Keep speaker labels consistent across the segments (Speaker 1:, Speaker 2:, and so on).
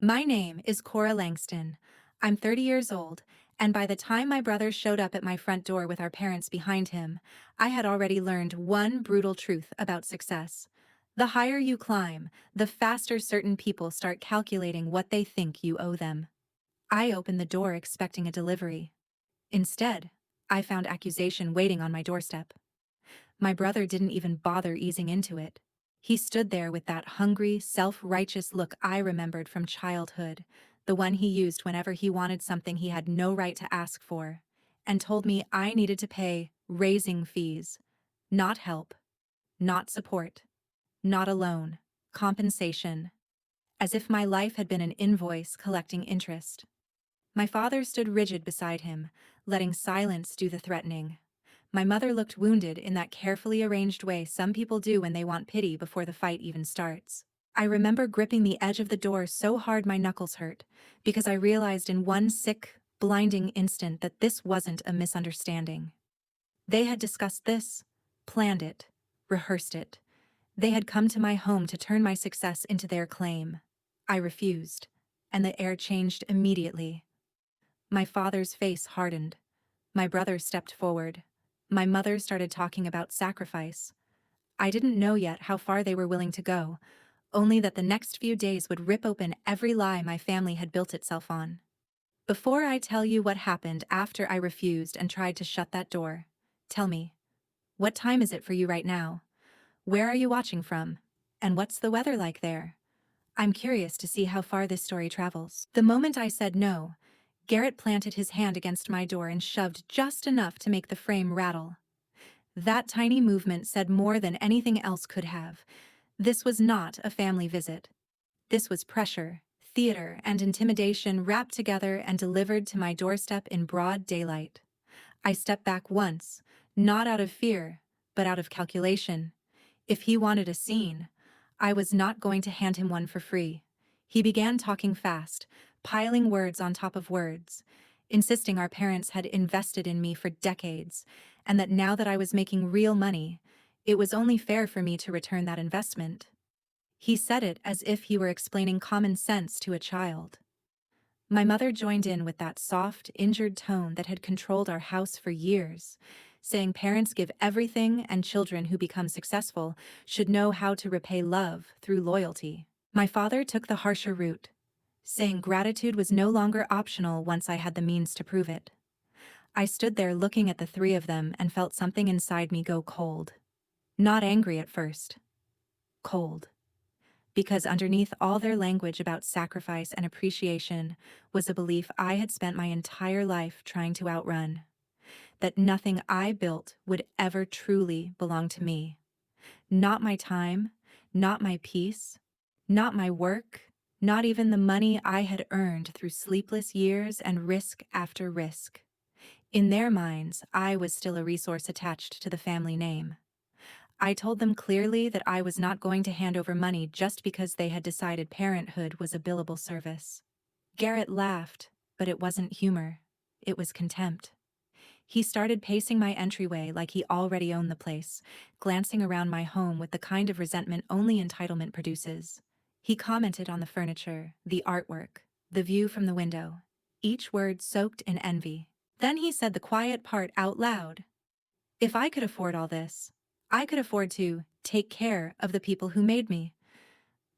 Speaker 1: My name is Cora Langston. I'm 30 years old, and by the time my brother showed up at my front door with our parents behind him, I had already learned one brutal truth about success. The higher you climb, the faster certain people start calculating what they think you owe them. I opened the door expecting a delivery. Instead, I found accusation waiting on my doorstep. My brother didn't even bother easing into it. He stood there with that hungry, self-righteous look I remembered from childhood, the one he used whenever he wanted something he had no right to ask for, and told me I needed to pay raising fees, not help, not support, not a loan, compensation, as if my life had been an invoice collecting interest. My father stood rigid beside him, letting silence do the threatening. My mother looked wounded in that carefully arranged way some people do when they want pity before the fight even starts. I remember gripping the edge of the door so hard my knuckles hurt, because I realized in one sick, blinding instant that this wasn't a misunderstanding. They had discussed this, planned it, rehearsed it. They had come to my home to turn my success into their claim. I refused, and the air changed immediately. My father's face hardened. My brother stepped forward. My mother started talking about sacrifice. I didn't know yet how far they were willing to go, only that the next few days would rip open every lie my family had built itself on. Before I tell you what happened after I refused and tried to shut that door, tell me, what time is it for you right now? Where are you watching from? And what's the weather like there? I'm curious to see how far this story travels. The moment I said no, Garrett planted his hand against my door and shoved just enough to make the frame rattle. That tiny movement said more than anything else could have. This was not a family visit. This was pressure, theater, and intimidation wrapped together and delivered to my doorstep in broad daylight. I stepped back once, not out of fear, but out of calculation. If he wanted a scene, I was not going to hand him one for free. He began talking fast, piling words on top of words, insisting our parents had invested in me for decades, and that now that I was making real money, it was only fair for me to return that investment. He said it as if he were explaining common sense to a child. My mother joined in with that soft, injured tone that had controlled our house for years, saying parents give everything and children who become successful should know how to repay love through loyalty. My father took the harsher route, saying gratitude was no longer optional once I had the means to prove it. I stood there looking at the three of them and felt something inside me go cold. Not angry at first. Cold. Because underneath all their language about sacrifice and appreciation was a belief I had spent my entire life trying to outrun. That nothing I built would ever truly belong to me. Not my time, not my peace, not my work, not even the money I had earned through sleepless years and risk after risk. In their minds, I was still a resource attached to the family name. I told them clearly that I was not going to hand over money just because they had decided parenthood was a billable service. Garrett laughed, but it wasn't humor. It was contempt. He started pacing my entryway like he already owned the place, glancing around my home with the kind of resentment only entitlement produces. He commented on the furniture, the artwork, the view from the window, each word soaked in envy. Then he said the quiet part out loud. If I could afford all this, I could afford to take care of the people who made me.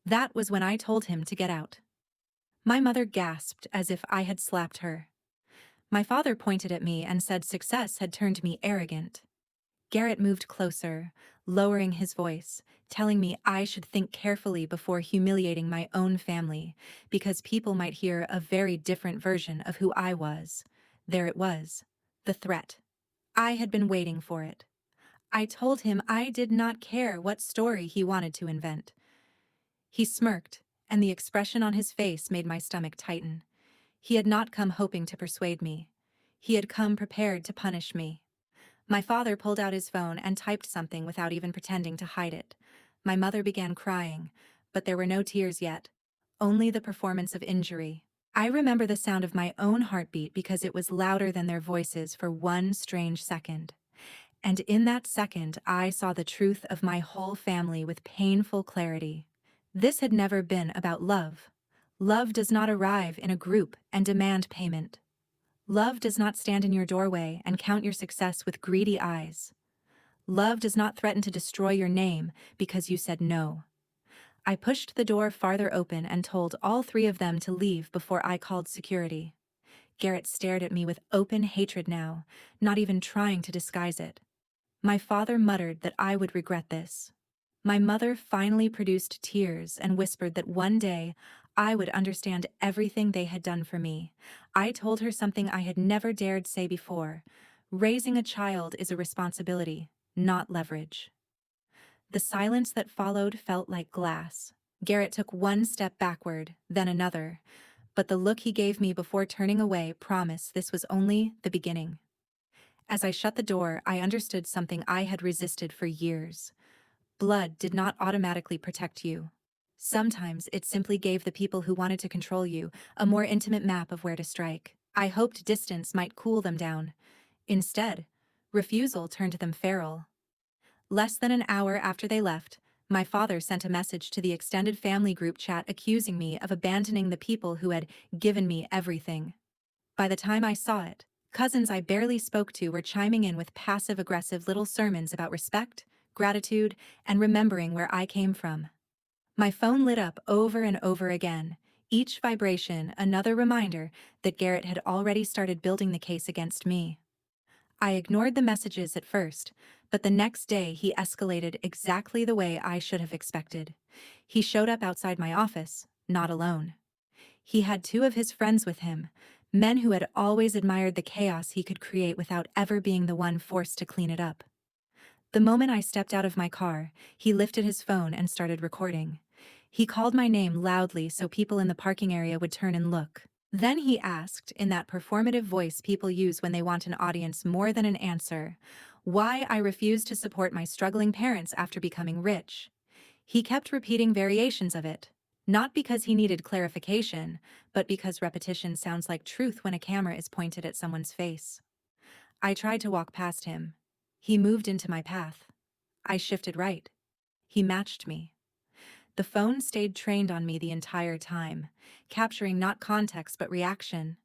Speaker 1: That was when I told him to get out. My mother gasped as if I had slapped her. My father pointed at me and said success had turned me arrogant. Garrett moved closer, lowering his voice, telling me I should think carefully before humiliating my own family, because people might hear a very different version of who I was. There it was, the threat. I had been waiting for it. I told him I did not care what story he wanted to invent. He smirked, and the expression on his face made my stomach tighten. He had not come hoping to persuade me. He had come prepared to punish me. My father pulled out his phone and typed something without even pretending to hide it. My mother began crying, but there were no tears yet, only the performance of injury. I remember the sound of my own heartbeat because it was louder than their voices for one strange second. And in that second, I saw the truth of my whole family with painful clarity. This had never been about love. Love does not arrive in a group and demand payment. Love does not stand in your doorway and count your success with greedy eyes. Love does not threaten to destroy your name because you said no. I pushed the door farther open and told all three of them to leave before I called security. Garrett stared at me with open hatred now, not even trying to disguise it. My father muttered that I would regret this. My mother finally produced tears and whispered that one day I would understand everything they had done for me. I told her something I had never dared say before. Raising a child is a responsibility, not leverage. The silence that followed felt like glass. Garrett took one step backward, then another, but the look he gave me before turning away promised this was only the beginning. As I shut the door, I understood something I had resisted for years. Blood did not automatically protect you. Sometimes it simply gave the people who wanted to control you a more intimate map of where to strike. I hoped distance might cool them down. Instead, refusal turned them feral. Less than an hour after they left, my father sent a message to the extended family group chat accusing me of abandoning the people who had given me everything. By the time I saw it, cousins I barely spoke to were chiming in with passive-aggressive little sermons about respect, gratitude, and remembering where I came from. My phone lit up over and over again, each vibration another reminder that Garrett had already started building the case against me. I ignored the messages at first, but the next day he escalated exactly the way I should have expected. He showed up outside my office, not alone. He had two of his friends with him, men who had always admired the chaos he could create without ever being the one forced to clean it up. The moment I stepped out of my car, he lifted his phone and started recording. He called my name loudly so people in the parking area would turn and look. Then he asked, in that performative voice people use when they want an audience more than an answer, why I refused to support my struggling parents after becoming rich. He kept repeating variations of it, not because he needed clarification, but because repetition sounds like truth when a camera is pointed at someone's face. I tried to walk past him. He moved into my path. I shifted right. He matched me. The phone stayed trained on me the entire time, capturing not context but reaction.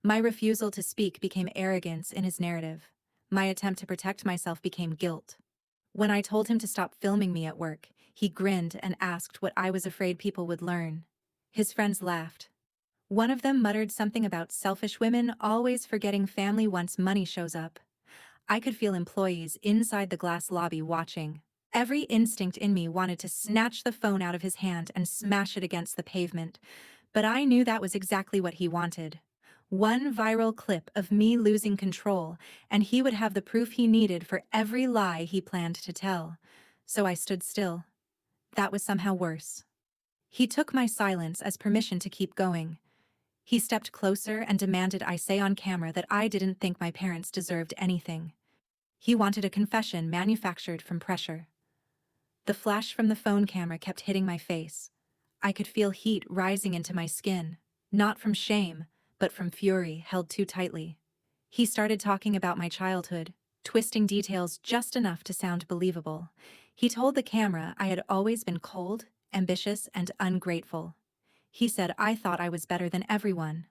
Speaker 1: My refusal to speak became arrogance in his narrative. My attempt to protect myself became guilt. When I told him to stop filming me at work, he grinned and asked what I was afraid people would learn. His friends laughed. One of them muttered something about selfish women always forgetting family once money shows up. I could feel employees inside the glass lobby watching. Every instinct in me wanted to snatch the phone out of his hand and smash it against the pavement, but I knew that was exactly what he wanted. One viral clip of me losing control, and he would have the proof he needed for every lie he planned to tell. So I stood still. That was somehow worse. He took my silence as permission to keep going. He stepped closer and demanded I say on camera that I didn't think my parents deserved anything. He wanted a confession manufactured from pressure. The flash from the phone camera kept hitting my face. I could feel heat rising into my skin, not from shame, but from fury held too tightly. He started talking about my childhood, twisting details just enough to sound believable. He told the camera I had always been cold, ambitious, and ungrateful. He said I thought I was better than everyone.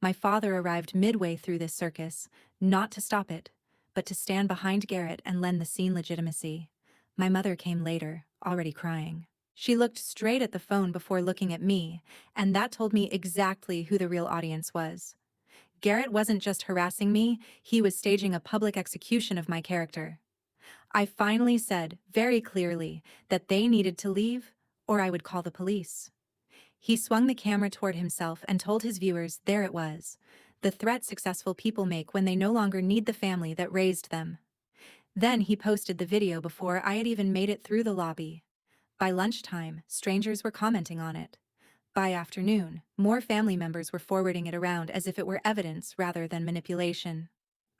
Speaker 1: My father arrived midway through this circus, not to stop it, but to stand behind Garrett and lend the scene legitimacy. My mother came later, already crying. She looked straight at the phone before looking at me, and that told me exactly who the real audience was. Garrett wasn't just harassing me, he was staging a public execution of my character. I finally said, very clearly, that they needed to leave, or I would call the police. He swung the camera toward himself and told his viewers there it was, the threat successful people make when they no longer need the family that raised them. Then he posted the video before I had even made it through the lobby. By lunchtime, strangers were commenting on it. By afternoon, more family members were forwarding it around as if it were evidence rather than manipulation.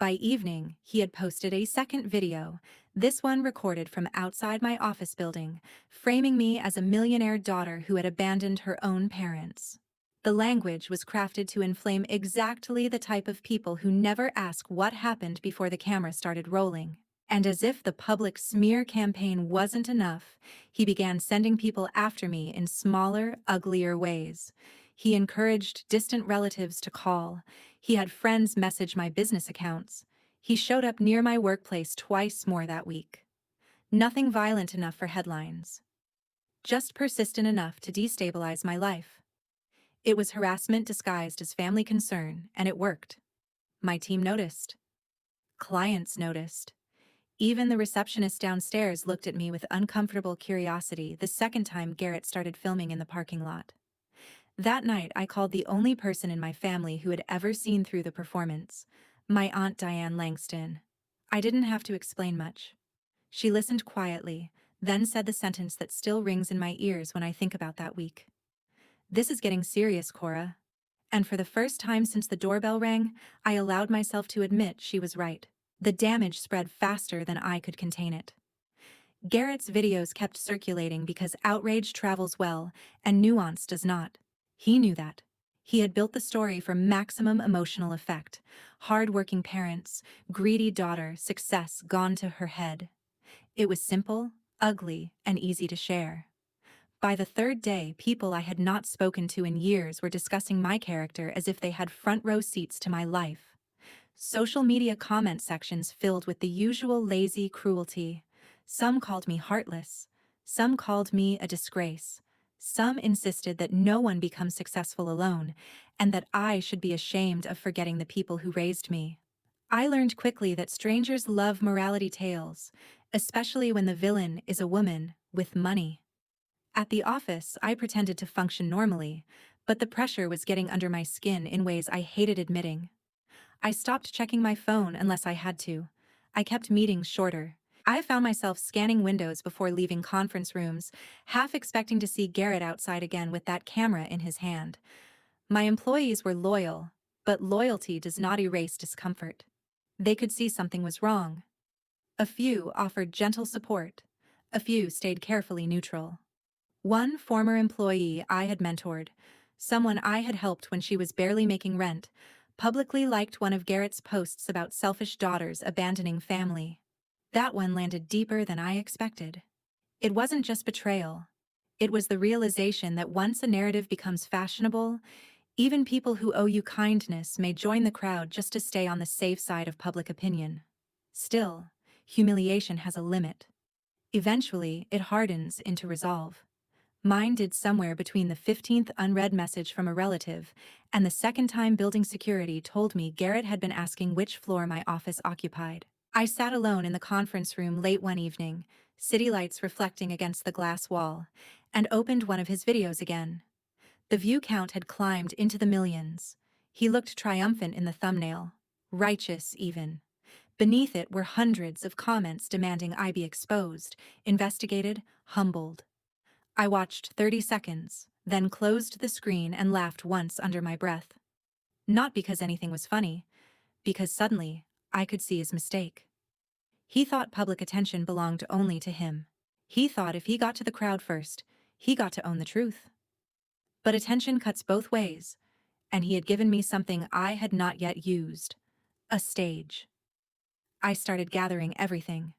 Speaker 1: By evening, he had posted a second video, this one recorded from outside my office building, framing me as a millionaire daughter who had abandoned her own parents. The language was crafted to inflame exactly the type of people who never ask what happened before the camera started rolling. And as if the public smear campaign wasn't enough, he began sending people after me in smaller, uglier ways. He encouraged distant relatives to call. He had friends message my business accounts. He showed up near my workplace twice more that week. Nothing violent enough for headlines. Just persistent enough to destabilize my life. It was harassment disguised as family concern, and it worked. My team noticed. Clients noticed. Even the receptionist downstairs looked at me with uncomfortable curiosity the second time Garrett started filming in the parking lot. That night, I called the only person in my family who had ever seen through the performance, my Aunt Diane Langston. I didn't have to explain much. She listened quietly, then said the sentence that still rings in my ears when I think about that week. "This is getting serious, Cora." And for the first time since the doorbell rang, I allowed myself to admit she was right. The damage spread faster than I could contain it. Garrett's videos kept circulating because outrage travels well, and nuance does not. He knew that. He had built the story for maximum emotional effect. Hard-working parents, greedy daughter, success gone to her head. It was simple, ugly, and easy to share. By the third day, people I had not spoken to in years were discussing my character as if they had front-row seats to my life. Social media comment sections filled with the usual lazy cruelty. Some called me heartless. Some called me a disgrace. Some insisted that no one becomes successful alone, and that I should be ashamed of forgetting the people who raised me. I learned quickly that strangers love morality tales, especially when the villain is a woman with money. At the office, I pretended to function normally, but the pressure was getting under my skin in ways I hated admitting. I stopped checking my phone unless I had to. I kept meetings shorter. I found myself scanning windows before leaving conference rooms, half expecting to see Garrett outside again with that camera in his hand. My employees were loyal, but loyalty does not erase discomfort. They could see something was wrong. A few offered gentle support. A few stayed carefully neutral. One former employee I had mentored, someone I had helped when she was barely making rent, publicly liked one of Garrett's posts about selfish daughters abandoning family. That one landed deeper than I expected. It wasn't just betrayal. It was the realization that once a narrative becomes fashionable, even people who owe you kindness may join the crowd just to stay on the safe side of public opinion. Still, humiliation has a limit. Eventually, it hardens into resolve. Mine did somewhere between the 15th unread message from a relative and the second time building security told me Garrett had been asking which floor my office occupied. I sat alone in the conference room late one evening, city lights reflecting against the glass wall, and opened one of his videos again. The view count had climbed into the millions. He looked triumphant in the thumbnail, righteous even. Beneath it were hundreds of comments demanding I be exposed, investigated, humbled. I watched 30 seconds, then closed the screen and laughed once under my breath. Not because anything was funny, because suddenly, I could see his mistake. He thought public attention belonged only to him. He thought if he got to the crowd first, he got to own the truth. But attention cuts both ways, and he had given me something I had not yet used: a stage. I started gathering everything: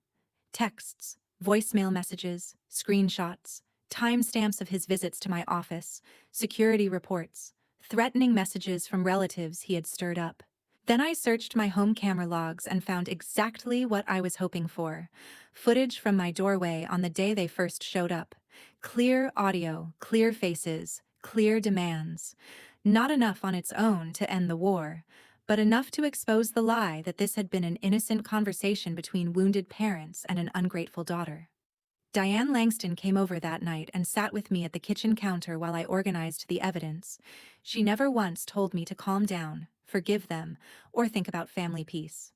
Speaker 1: texts, voicemail messages, screenshots, timestamps of his visits to my office, security reports, threatening messages from relatives he had stirred up. Then I searched my home camera logs and found exactly what I was hoping for: footage from my doorway on the day they first showed up. Clear audio, clear faces, clear demands. Not enough on its own to end the war, but enough to expose the lie that this had been an innocent conversation between wounded parents and an ungrateful daughter. Diane Langston came over that night and sat with me at the kitchen counter while I organized the evidence. She never once told me to calm down, forgive them, or think about family peace.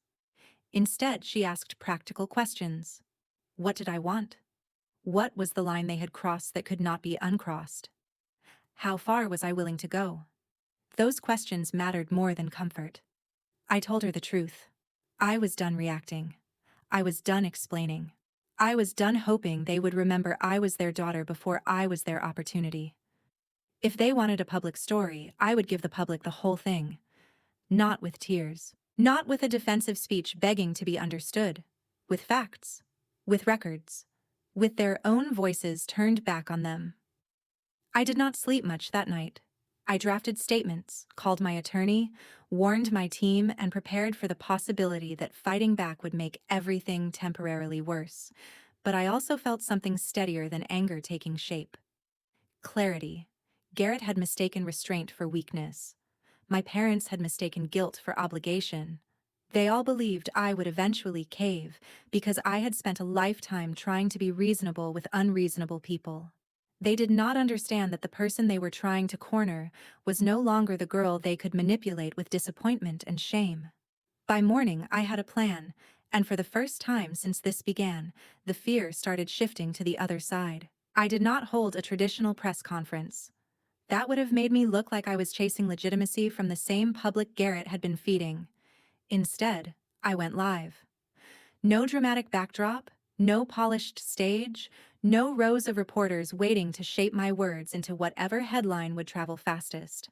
Speaker 1: Instead, she asked practical questions. What did I want? What was the line they had crossed that could not be uncrossed? How far was I willing to go? Those questions mattered more than comfort. I told her the truth. I was done reacting. I was done explaining. I was done hoping they would remember I was their daughter before I was their opportunity. If they wanted a public story, I would give the public the whole thing. Not with tears. Not with a defensive speech begging to be understood. With facts. With records. With their own voices turned back on them. I did not sleep much that night. I drafted statements, called my attorney, warned my team, and prepared for the possibility that fighting back would make everything temporarily worse. But I also felt something steadier than anger taking shape. Clarity. Garrett had mistaken restraint for weakness. My parents had mistaken guilt for obligation. They all believed I would eventually cave because I had spent a lifetime trying to be reasonable with unreasonable people. They did not understand that the person they were trying to corner was no longer the girl they could manipulate with disappointment and shame. By morning, I had a plan, and for the first time since this began, the fear started shifting to the other side. I did not hold a traditional press conference. That would have made me look like I was chasing legitimacy from the same public Garrett had been feeding. Instead, I went live. No dramatic backdrop, no polished stage, no rows of reporters waiting to shape my words into whatever headline would travel fastest.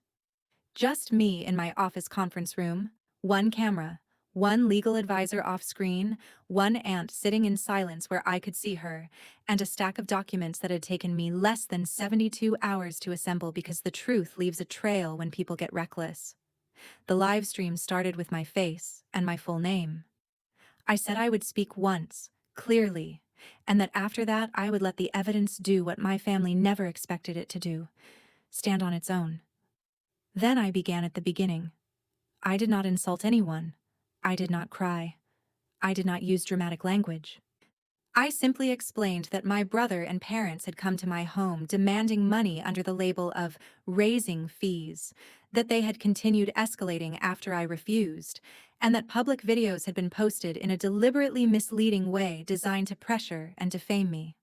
Speaker 1: Just me in my office conference room, one camera, one legal advisor off screen, one aunt sitting in silence where I could see her, and a stack of documents that had taken me less than 72 hours to assemble because the truth leaves a trail when people get reckless. The live stream started with my face and my full name. I said I would speak once, clearly, and that after that I would let the evidence do what my family never expected it to do, stand on its own. Then I began at the beginning. I did not insult anyone. I did not cry. I did not use dramatic language. I simply explained that my brother and parents had come to my home demanding money under the label of raising fees, that they had continued escalating after I refused, and that public videos had been posted in a deliberately misleading way designed to pressure and defame me.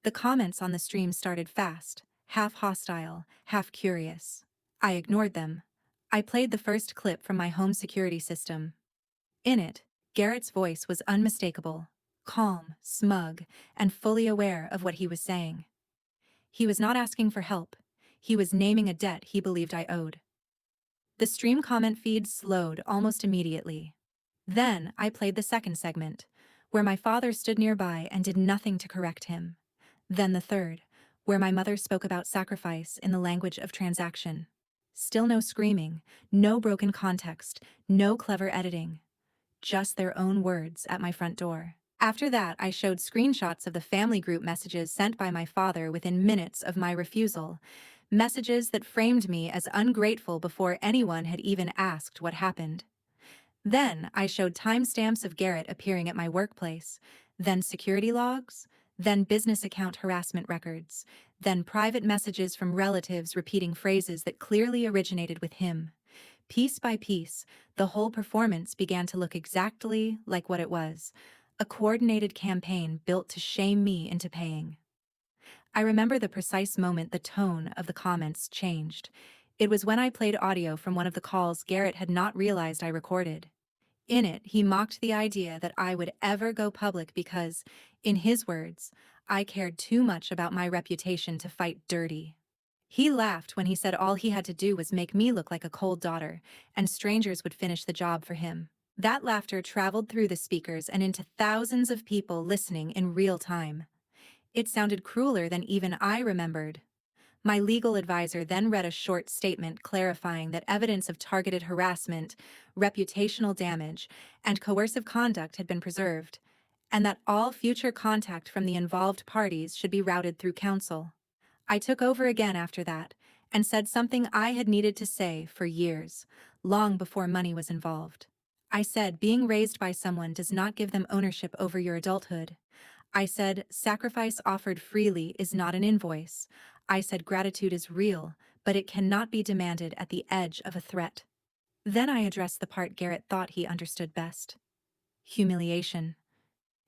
Speaker 1: The comments on the stream started fast, half hostile, half curious. I ignored them. I played the first clip from my home security system. In it, Garrett's voice was unmistakable, calm, smug, and fully aware of what he was saying. He was not asking for help. He was naming a debt he believed I owed. The stream comment feed slowed almost immediately. Then I played the second segment, where my father stood nearby and did nothing to correct him. Then the third, where my mother spoke about sacrifice in the language of transaction. Still no screaming, no broken context, no clever editing. Just their own words at my front door. After that, I showed screenshots of the family group messages sent by my father within minutes of my refusal, messages that framed me as ungrateful before anyone had even asked what happened. Then I showed timestamps of Garrett appearing at my workplace, then security logs, then business account harassment records, then private messages from relatives repeating phrases that clearly originated with him. Piece by piece, the whole performance began to look exactly like what it was, a coordinated campaign built to shame me into paying. I remember the precise moment the tone of the comments changed. It was when I played audio from one of the calls Garrett had not realized I recorded. In it, he mocked the idea that I would ever go public because, in his words, I cared too much about my reputation to fight dirty. He laughed when he said all he had to do was make me look like a cold daughter, and strangers would finish the job for him. That laughter traveled through the speakers and into thousands of people listening in real time. It sounded crueler than even I remembered. My legal advisor then read a short statement clarifying that evidence of targeted harassment, reputational damage, and coercive conduct had been preserved, and that all future contact from the involved parties should be routed through counsel. I took over again after that, and said something I had needed to say for years, long before money was involved. I said being raised by someone does not give them ownership over your adulthood. I said sacrifice offered freely is not an invoice. I said gratitude is real, but it cannot be demanded at the edge of a threat. Then I addressed the part Garrett thought he understood best. Humiliation.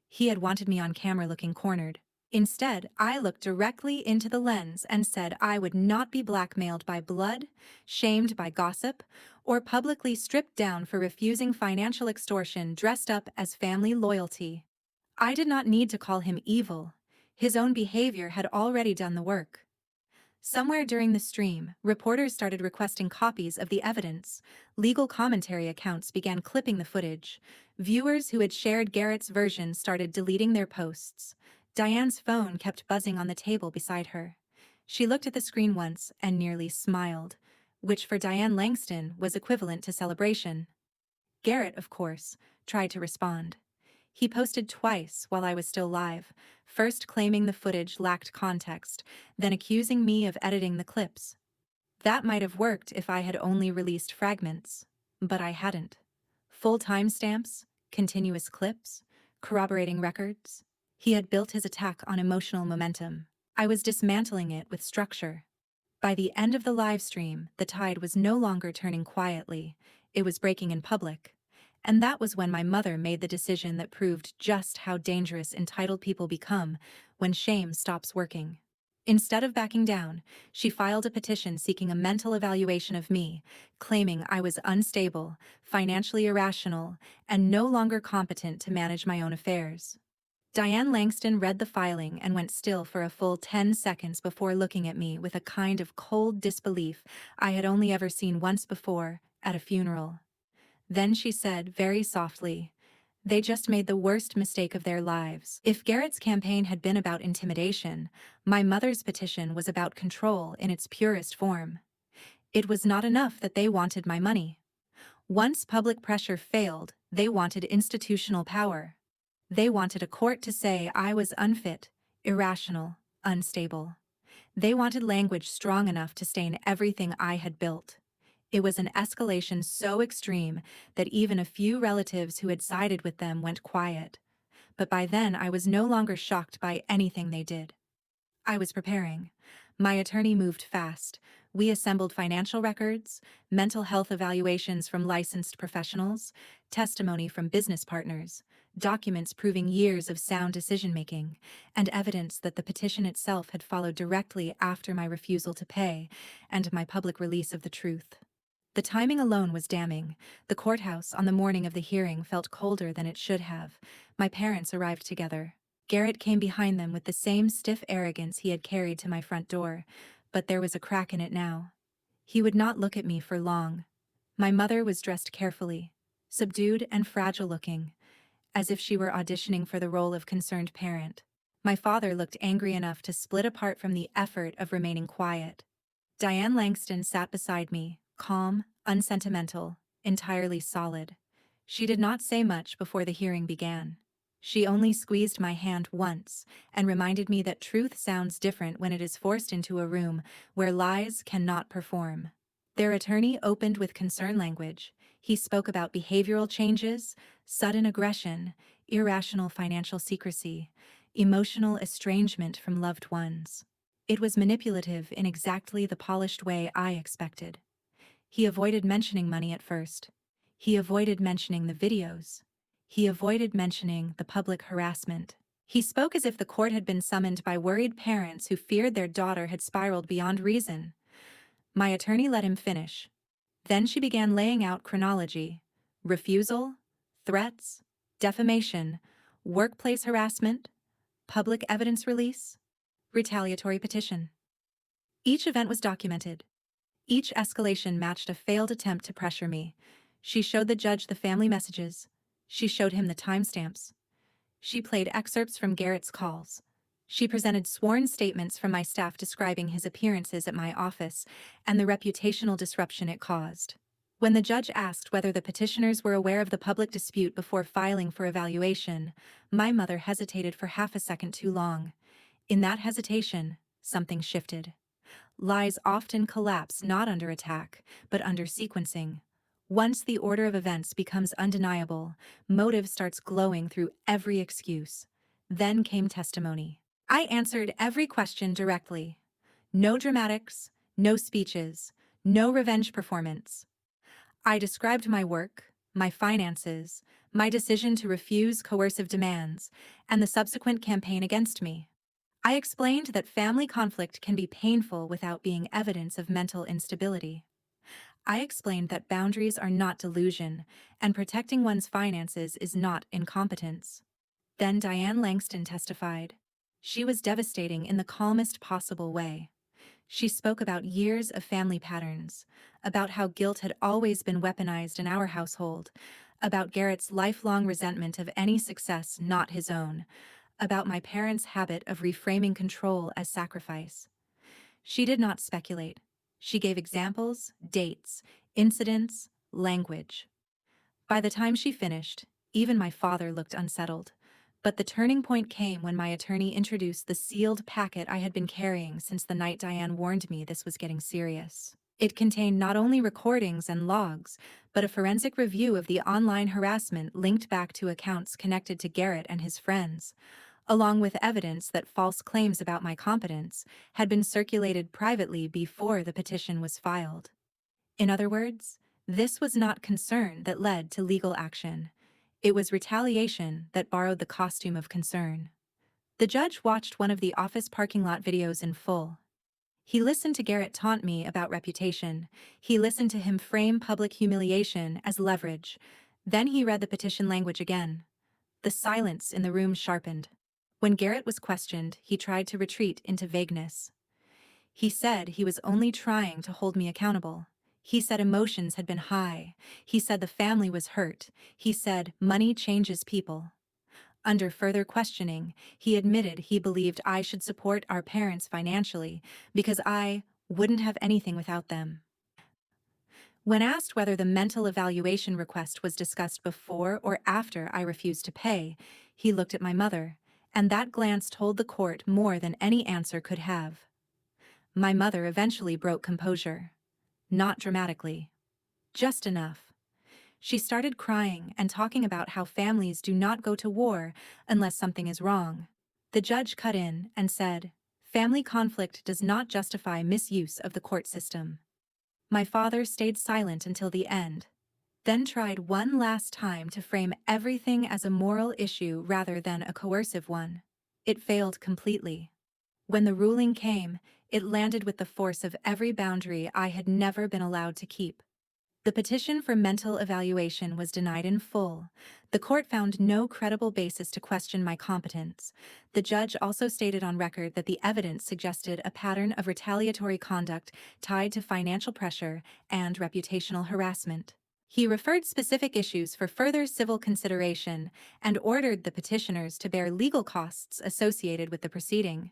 Speaker 1: He had wanted me on camera looking cornered. Instead, I looked directly into the lens and said I would not be blackmailed by blood, shamed by gossip, or publicly stripped down for refusing financial extortion dressed up as family loyalty. I did not need to call him evil. His own behavior had already done the work. Somewhere during the stream, reporters started requesting copies of the evidence. Legal commentary accounts began clipping the footage. Viewers who had shared Garrett's version started deleting their posts. Diane's phone kept buzzing on the table beside her. She looked at the screen once and nearly smiled. which for Diane Langston was equivalent to celebration. Garrett, of course, tried to respond. He posted twice while I was still live, first claiming the footage lacked context, then accusing me of editing the clips. That might have worked if I had only released fragments, but I hadn't. Full timestamps, continuous clips, corroborating records. He had built his attack on emotional momentum. I was dismantling it with structure. By the end of the live stream, the tide was no longer turning quietly, it was breaking in public. And that was when my mother made the decision that proved just how dangerous entitled people become when shame stops working. Instead of backing down, she filed a petition seeking a mental evaluation of me, claiming I was unstable, financially irrational, and no longer competent to manage my own affairs. Diane Langston read the filing and went still for a full 10 seconds before looking at me with a kind of cold disbelief I had only ever seen once before, at a funeral. Then she said very softly, "They just made the worst mistake of their lives." If Garrett's campaign had been about intimidation, my mother's petition was about control in its purest form. It was not enough that they wanted my money. Once public pressure failed, they wanted institutional power. They wanted a court to say I was unfit, irrational, unstable. They wanted language strong enough to stain everything I had built. It was an escalation so extreme that even a few relatives who had sided with them went quiet. But by then I was no longer shocked by anything they did. I was preparing. My attorney moved fast. We assembled financial records, mental health evaluations from licensed professionals, testimony from business partners, documents proving years of sound decision-making, and evidence that the petition itself had followed directly after my refusal to pay and my public release of the truth. The timing alone was damning. The courthouse on the morning of the hearing felt colder than it should have. My parents arrived together. Garrett came behind them with the same stiff arrogance he had carried to my front door, but there was a crack in it now. He would not look at me for long. My mother was dressed carefully, subdued and fragile-looking, as if she were auditioning for the role of concerned parent. My father looked angry enough to split apart from the effort of remaining quiet. Diane Langston sat beside me, calm, unsentimental, entirely solid. She did not say much before the hearing began. She only squeezed my hand once and reminded me that truth sounds different when it is forced into a room where lies cannot perform. Their attorney opened with concern language. He spoke about behavioral changes, sudden aggression, irrational financial secrecy, emotional estrangement from loved ones. It was manipulative in exactly the polished way I expected. He avoided mentioning money at first. He avoided mentioning the videos. He avoided mentioning the public harassment. He spoke as if the court had been summoned by worried parents who feared their daughter had spiraled beyond reason. My attorney let him finish. Then she began laying out chronology: refusal, threats, defamation, workplace harassment, public evidence release, retaliatory petition. Each event was documented. Each escalation matched a failed attempt to pressure me. She showed the judge the family messages. She showed him the timestamps. She played excerpts from Garrett's calls. She presented sworn statements from my staff describing his appearances at my office and the reputational disruption it caused. When the judge asked whether the petitioners were aware of the public dispute before filing for evaluation, my mother hesitated for half a second too long. In that hesitation, something shifted. Lies often collapse not under attack, but under sequencing. Once the order of events becomes undeniable, motive starts glowing through every excuse. Then came testimony. I answered every question directly. No dramatics, no speeches, no revenge performance. I described my work, my finances, my decision to refuse coercive demands, and the subsequent campaign against me. I explained that family conflict can be painful without being evidence of mental instability. I explained that boundaries are not delusion, and protecting one's finances is not incompetence. Then Diane Langston testified. She was devastating in the calmest possible way. She spoke about years of family patterns, about how guilt had always been weaponized in our household, about Garrett's lifelong resentment of any success not his own, about my parents' habit of reframing control as sacrifice. She did not speculate. She gave examples, dates, incidents, language. By the time she finished, even my father looked unsettled. But the turning point came when my attorney introduced the sealed packet I had been carrying since the night Diane warned me this was getting serious. It contained not only recordings and logs, but a forensic review of the online harassment linked back to accounts connected to Garrett and his friends, along with evidence that false claims about my competence had been circulated privately before the petition was filed. In other words, this was not concern that led to legal action. It was retaliation that borrowed the costume of concern. The judge watched one of the office parking lot videos in full. He listened to Garrett taunt me about reputation. He listened to him frame public humiliation as leverage. Then he read the petition language again. The silence in the room sharpened. When Garrett was questioned, he tried to retreat into vagueness. He said he was only trying to hold me accountable. He said emotions had been high. He said the family was hurt. He said money changes people. Under further questioning, he admitted he believed I should support our parents financially because I wouldn't have anything without them. When asked whether the mental evaluation request was discussed before or after I refused to pay, he looked at my mother, and that glance told the court more than any answer could have. My mother eventually broke composure. Not dramatically. Just enough. She started crying and talking about how families do not go to war unless something is wrong. The judge cut in and said, "Family conflict does not justify misuse of the court system." My father stayed silent until the end, then tried one last time to frame everything as a moral issue rather than a coercive one. It failed completely. When the ruling came, it landed with the force of every boundary I had never been allowed to keep. The petition for mental evaluation was denied in full. The court found no credible basis to question my competence. The judge also stated on record that the evidence suggested a pattern of retaliatory conduct tied to financial pressure and reputational harassment. He referred specific issues for further civil consideration and ordered the petitioners to bear legal costs associated with the proceeding.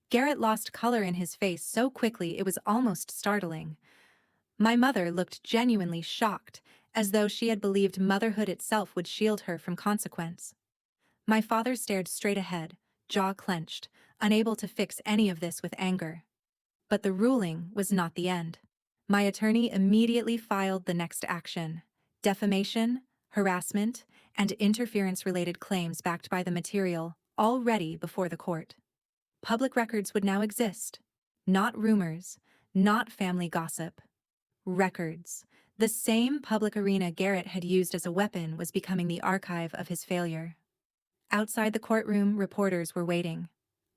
Speaker 1: Garrett lost color in his face so quickly it was almost startling. My mother looked genuinely shocked, as though she had believed motherhood itself would shield her from consequence. My father stared straight ahead, jaw clenched, unable to fix any of this with anger. But the ruling was not the end. My attorney immediately filed the next action: defamation, harassment, and interference-related claims backed by the material already before the court. Public records would now exist. Not rumors, not family gossip. Records. The same public arena Garrett had used as a weapon was becoming the archive of his failure. Outside the courtroom, reporters were waiting.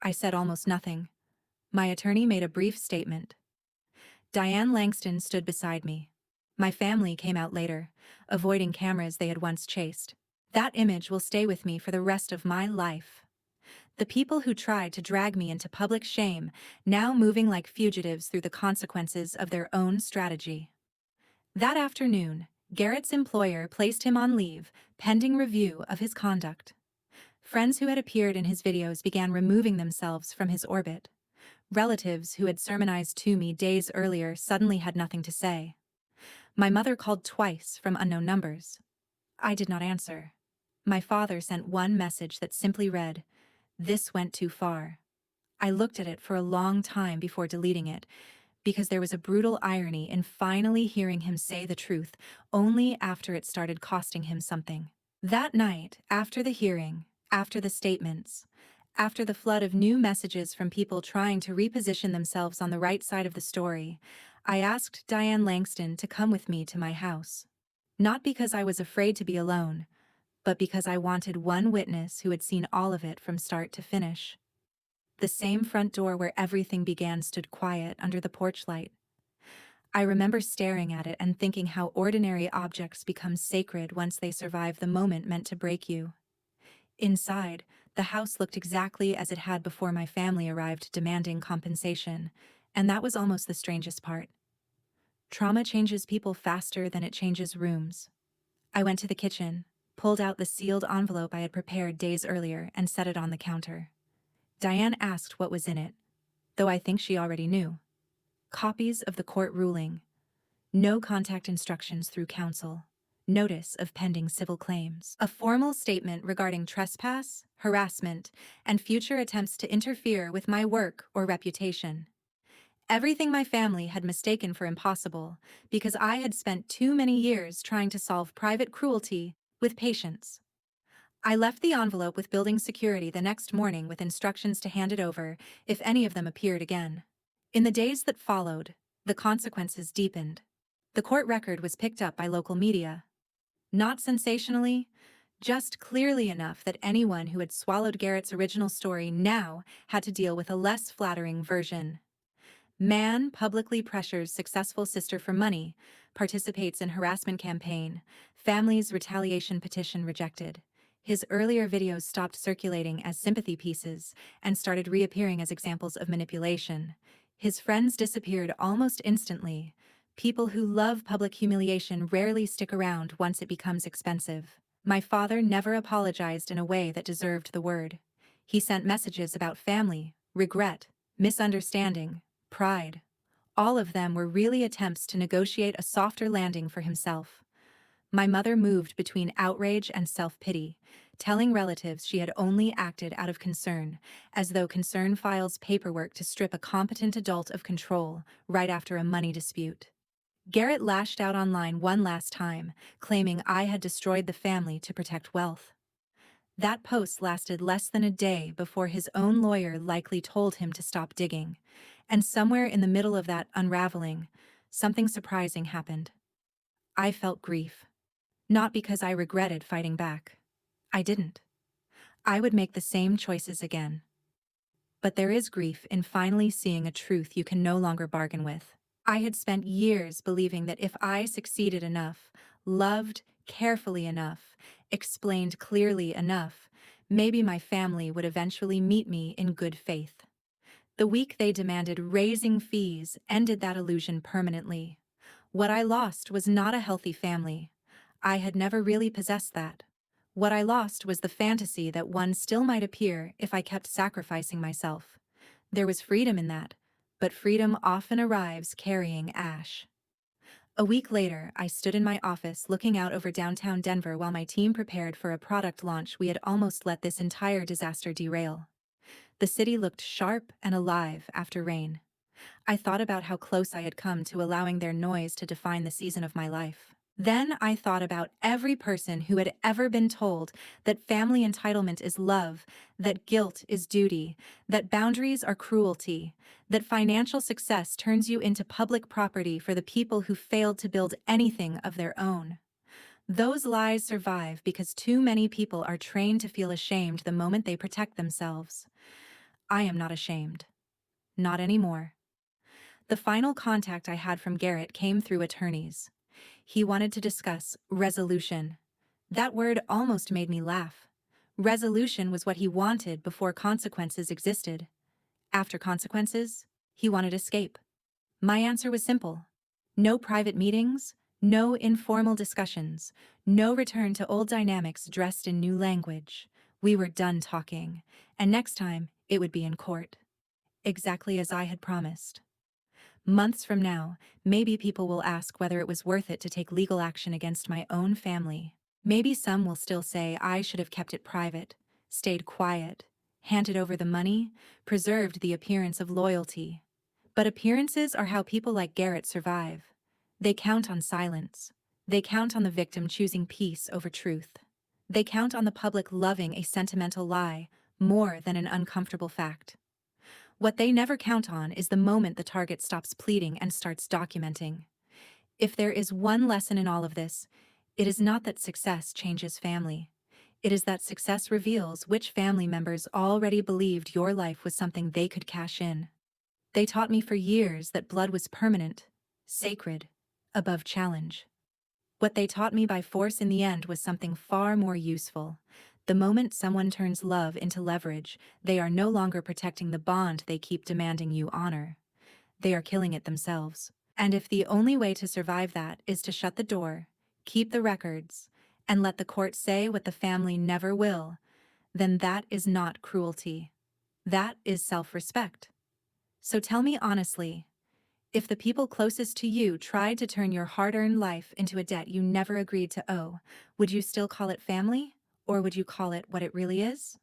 Speaker 1: I said almost nothing. My attorney made a brief statement. Diane Langston stood beside me. My family came out later, avoiding cameras they had once chased. That image will stay with me for the rest of my life. The people who tried to drag me into public shame, now moving like fugitives through the consequences of their own strategy. That afternoon, Garrett's employer placed him on leave, pending review of his conduct. Friends who had appeared in his videos began removing themselves from his orbit. Relatives who had sermonized to me days earlier suddenly had nothing to say. My mother called twice from unknown numbers. I did not answer. My father sent one message that simply read, "This went too far." I looked at it for a long time before deleting it, because there was a brutal irony in finally hearing him say the truth only after it started costing him something. That night, after the hearing, after the statements, after the flood of new messages from people trying to reposition themselves on the right side of the story, I asked Diane Langston to come with me to my house. Not because I was afraid to be alone, but because I wanted one witness who had seen all of it from start to finish. The same front door where everything began stood quiet under the porch light. I remember staring at it and thinking how ordinary objects become sacred once they survive the moment meant to break you. Inside, the house looked exactly as it had before my family arrived demanding compensation, and that was almost the strangest part. Trauma changes people faster than it changes rooms. I went to the kitchen, pulled out the sealed envelope I had prepared days earlier, and set it on the counter. Diane asked what was in it, though I think she already knew. Copies of the court ruling. No contact instructions through counsel. Notice of pending civil claims. A formal statement regarding trespass, harassment, and future attempts to interfere with my work or reputation. Everything my family had mistaken for impossible, because I had spent too many years trying to solve private cruelty with patience. I left the envelope with building security the next morning with instructions to hand it over if any of them appeared again. In the days that followed, the consequences deepened. The court record was picked up by local media. Not sensationally, just clearly enough that anyone who had swallowed Garrett's original story now had to deal with a less flattering version. Man publicly pressures successful sister for money, participates in harassment campaign, family's retaliation petition rejected. His earlier videos stopped circulating as sympathy pieces and started reappearing as examples of manipulation. His friends disappeared almost instantly. People who love public humiliation rarely stick around once it becomes expensive. My father never apologized in a way that deserved the word. He sent messages about family, regret, misunderstanding, pride. All of them were really attempts to negotiate a softer landing for himself. My mother moved between outrage and self-pity, telling relatives she had only acted out of concern, as though concern files paperwork to strip a competent adult of control right after a money dispute. Garrett lashed out online one last time, claiming I had destroyed the family to protect wealth. That post lasted less than a day before his own lawyer likely told him to stop digging, and somewhere in the middle of that unraveling, something surprising happened. I felt grief. Not because I regretted fighting back. I didn't. I would make the same choices again. But there is grief in finally seeing a truth you can no longer bargain with. I had spent years believing that if I succeeded enough, loved carefully enough, explained clearly enough, maybe my family would eventually meet me in good faith. The week they demanded raising fees ended that illusion permanently. What I lost was not a healthy family. I had never really possessed that. What I lost was the fantasy that one still might appear if I kept sacrificing myself. There was freedom in that, but freedom often arrives carrying ash. A week later, I stood in my office looking out over downtown Denver while my team prepared for a product launch we had almost let this entire disaster derail. The city looked sharp and alive after rain. I thought about how close I had come to allowing their noise to define the season of my life. Then I thought about every person who had ever been told that family entitlement is love, that guilt is duty, that boundaries are cruelty, that financial success turns you into public property for the people who failed to build anything of their own. Those lies survive because too many people are trained to feel ashamed the moment they protect themselves. I am not ashamed. Not anymore. The final contact I had from Garrett came through attorneys. He wanted to discuss resolution. That word almost made me laugh. Resolution was what he wanted before consequences existed. After consequences, he wanted escape. My answer was simple. No private meetings, no informal discussions, no return to old dynamics dressed in new language. We were done talking, and next time it would be in court. Exactly as I had promised. Months from now, maybe people will ask whether it was worth it to take legal action against my own family. Maybe some will still say I should have kept it private, stayed quiet, handed over the money, preserved the appearance of loyalty. But appearances are how people like Garrett survive. They count on silence. They count on the victim choosing peace over truth. They count on the public loving a sentimental lie more than an uncomfortable fact. What they never count on is the moment the target stops pleading and starts documenting. If there is one lesson in all of this, it is not that success changes family. It is that success reveals which family members already believed your life was something they could cash in. They taught me for years that blood was permanent, sacred, above challenge. What they taught me by force in the end was something far more useful. The moment someone turns love into leverage, they are no longer protecting the bond they keep demanding you honor. They are killing it themselves. And if the only way to survive that is to shut the door, keep the records, and let the court say what the family never will, then that is not cruelty. That is self-respect. So tell me honestly, If the people closest to you tried to turn your hard-earned life into a debt you never agreed to owe, would you still call it family? Or would you call it what it really is?